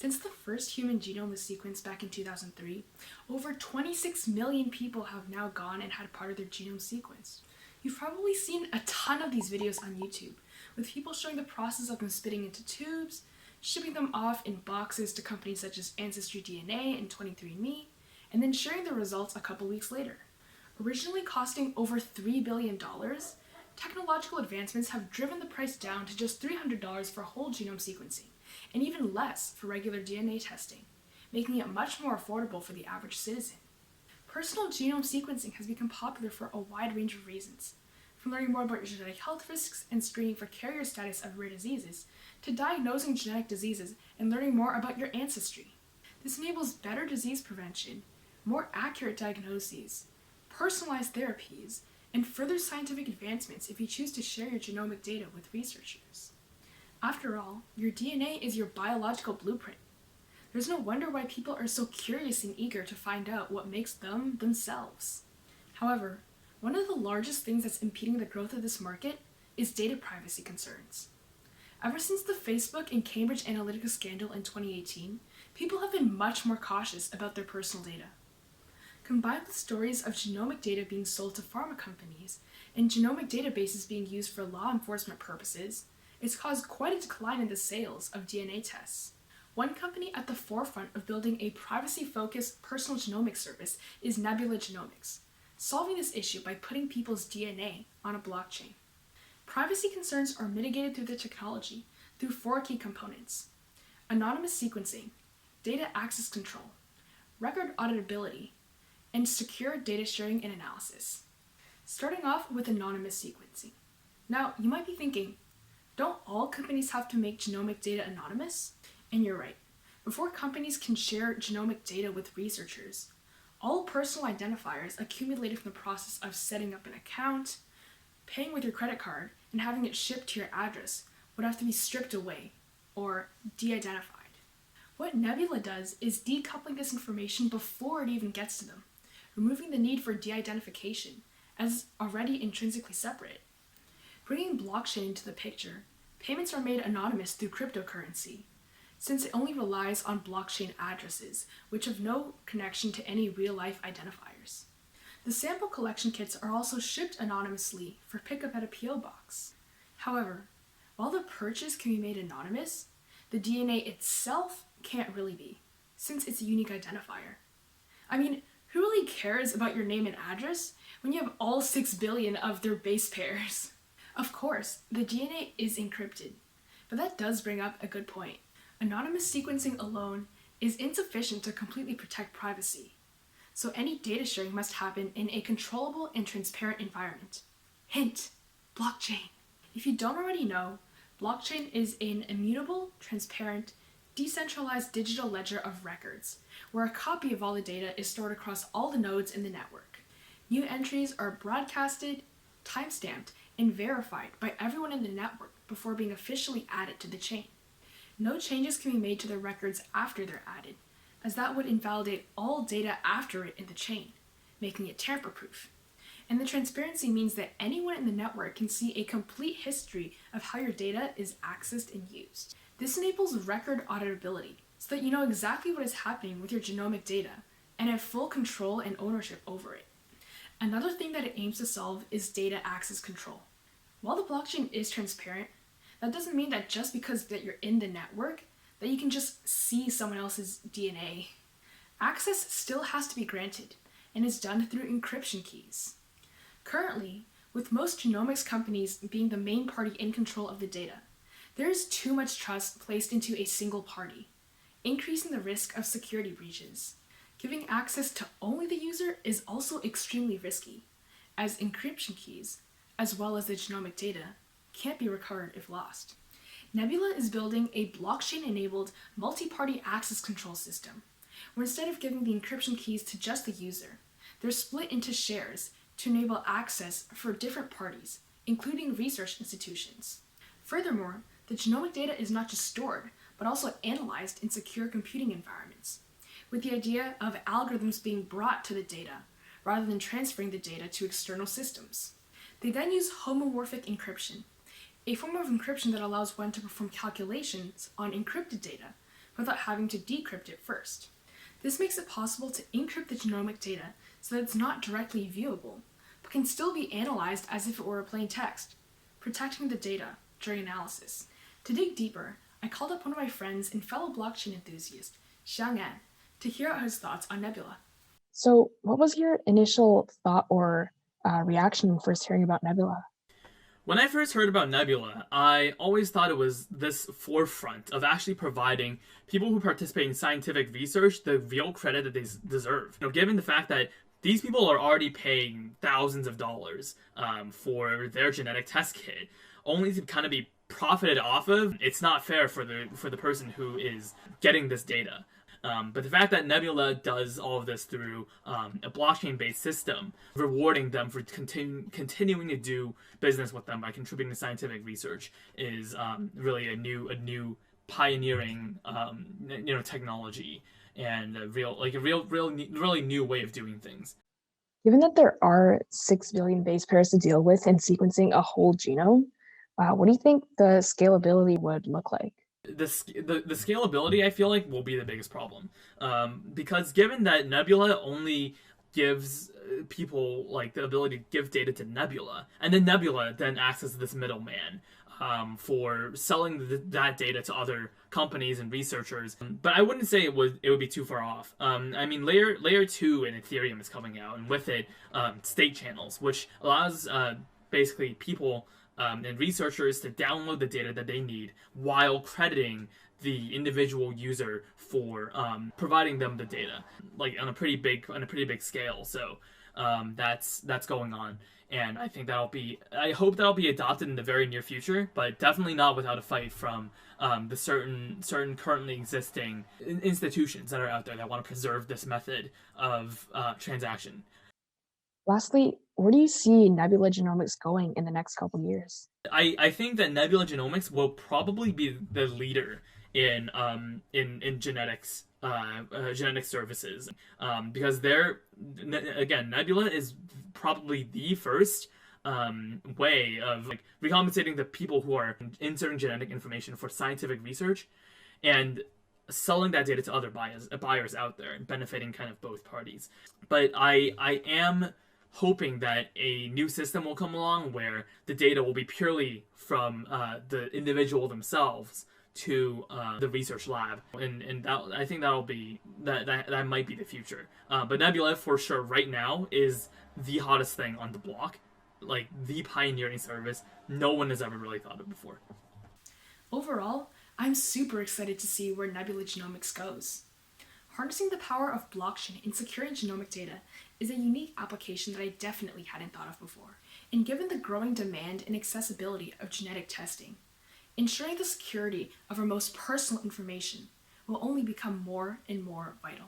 Since the first human genome was sequenced back in 2003, over 26 million people have now gone and had part of their genome sequenced. You've probably seen a ton of these videos on YouTube, with people showing the process of them spitting into tubes, shipping them off in boxes to companies such as Ancestry DNA and 23andMe, and then sharing the results a couple weeks later. Originally costing over $3 billion, technological advancements have driven the price down to just $300 for whole genome sequencing, and even less for regular DNA testing, making it much more affordable for the average citizen. Personal genome sequencing has become popular for a wide range of reasons, from learning more about your genetic health risks and screening for carrier status of rare diseases, to diagnosing genetic diseases and learning more about your ancestry. This enables better disease prevention, more accurate diagnoses, personalized therapies, and further scientific advancements if you choose to share your genomic data with researchers. After all, your DNA is your biological blueprint. There's no wonder why people are so curious and eager to find out what makes them themselves. However, one of the largest things that's impeding the growth of this market is data privacy concerns. Ever since the Facebook and Cambridge Analytica scandal in 2018, people have been much more cautious about their personal data. Combined with stories of genomic data being sold to pharma companies and genomic databases being used for law enforcement purposes, it's caused quite a decline in the sales of DNA tests. One company at the forefront of building a privacy-focused personal genomics service is Nebula Genomics, solving this issue by putting people's DNA on a blockchain. Privacy concerns are mitigated through the technology through 4 key components: anonymous sequencing, data access control, record auditability, and secure data sharing and analysis. Starting off with anonymous sequencing. Now, you might be thinking, don't all companies have to make genomic data anonymous? And you're right. Before companies can share genomic data with researchers, all personal identifiers accumulated from the process of setting up an account, paying with your credit card, and having it shipped to your address would have to be stripped away, or de-identified. What Nebula does is decoupling this information before it even gets to them, removing the need for de-identification, as already intrinsically separate. Bringing blockchain into the picture, payments are made anonymous through cryptocurrency, since it only relies on blockchain addresses, which have no connection to any real-life identifiers. The sample collection kits are also shipped anonymously for pickup at a PO box. However, while the purchase can be made anonymous, the DNA itself can't really be, since it's a unique identifier. I mean, who really cares about your name and address when you have all 6 billion of their base pairs? Of course, the DNA is encrypted, but that does bring up a good point. Anonymous sequencing alone is insufficient to completely protect privacy, so any data sharing must happen in a controllable and transparent environment. Hint: blockchain. If you don't already know, blockchain is an immutable, transparent, decentralized digital ledger of records, where a copy of all the data is stored across all the nodes in the network. New entries are broadcasted, timestamped, and verified by everyone in the network before being officially added to the chain. No changes can be made to the records after they're added, as that would invalidate all data after it in the chain, making it tamper-proof. And the transparency means that anyone in the network can see a complete history of how your data is accessed and used. This enables record auditability, so that you know exactly what is happening with your genomic data and have full control and ownership over it. Another thing that it aims to solve is data access control. While the blockchain is transparent, that doesn't mean that just because that you're in the network, that you can just see someone else's DNA. Access still has to be granted, and is done through encryption keys. Currently, with most genomics companies being the main party in control of the data, there is too much trust placed into a single party, increasing the risk of security breaches. Giving access to only the user is also extremely risky, as encryption keys, as well as the genomic data, can't be recovered if lost. Nebula is building a blockchain-enabled multi-party access control system, where instead of giving the encryption keys to just the user, they're split into shares to enable access for different parties, including research institutions. Furthermore, the genomic data is not just stored, but also analyzed in secure computing environments, with the idea of algorithms being brought to the data, rather than transferring the data to external systems. They then use homomorphic encryption, a form of encryption that allows one to perform calculations on encrypted data without having to decrypt it first. This makes it possible to encrypt the genomic data so that it's not directly viewable, but can still be analyzed as if it were a plain text, protecting the data during analysis. To dig deeper, I called up one of my friends and fellow blockchain enthusiast, Xiangs, to hear out his thoughts on Nebula. So, what was your initial thought or reaction when first hearing about Nebula? When I first heard about Nebula, I always thought it was this forefront of actually providing people who participate in scientific research the real credit that they deserve. Given the fact that these people are already paying thousands of dollars for their genetic test kit, only to kind of be profited off of, it's not fair for the person who is getting this data. But the fact that Nebula does all of this through a blockchain-based system, rewarding them for continuing to do business with them by contributing to scientific research, is really a new pioneering technology and a really new way of doing things. Given that there are 6 billion base pairs to deal with in sequencing a whole genome, what do you think the scalability would look like? The scalability, I feel like, will be the biggest problem, because given that Nebula only gives people like the ability to give data to Nebula, and then Nebula then acts as this middleman for selling that data to other companies and researchers. But I wouldn't say it would be too far off. I mean, layer 2 in Ethereum is coming out, and with it, state channels, which allows basically people and researchers to download the data that they need while crediting the individual user for providing them the data, like on a pretty big scale. So that's going on, and I hope that'll be adopted in the very near future, but definitely not without a fight from the certain currently existing institutions that are out there that want to preserve this method of transaction. Lastly, where do you see Nebula Genomics going in the next couple of years? I think that Nebula Genomics will probably be the leader in genetics genetic services, because Nebula is probably the first way of like recompensating the people who are inserting genetic information for scientific research and selling that data to other buyers out there and benefiting kind of both parties. But I am hoping that a new system will come along where the data will be purely from the individual themselves to the research lab, and I think that might be the future. But Nebula, for sure, right now is the hottest thing on the block, like the pioneering service no one has ever really thought of before. Overall, I'm super excited to see where Nebula Genomics goes. Harnessing the power of blockchain in securing genomic data is a unique application that I definitely hadn't thought of before, and given the growing demand and accessibility of genetic testing, ensuring the security of our most personal information will only become more and more vital.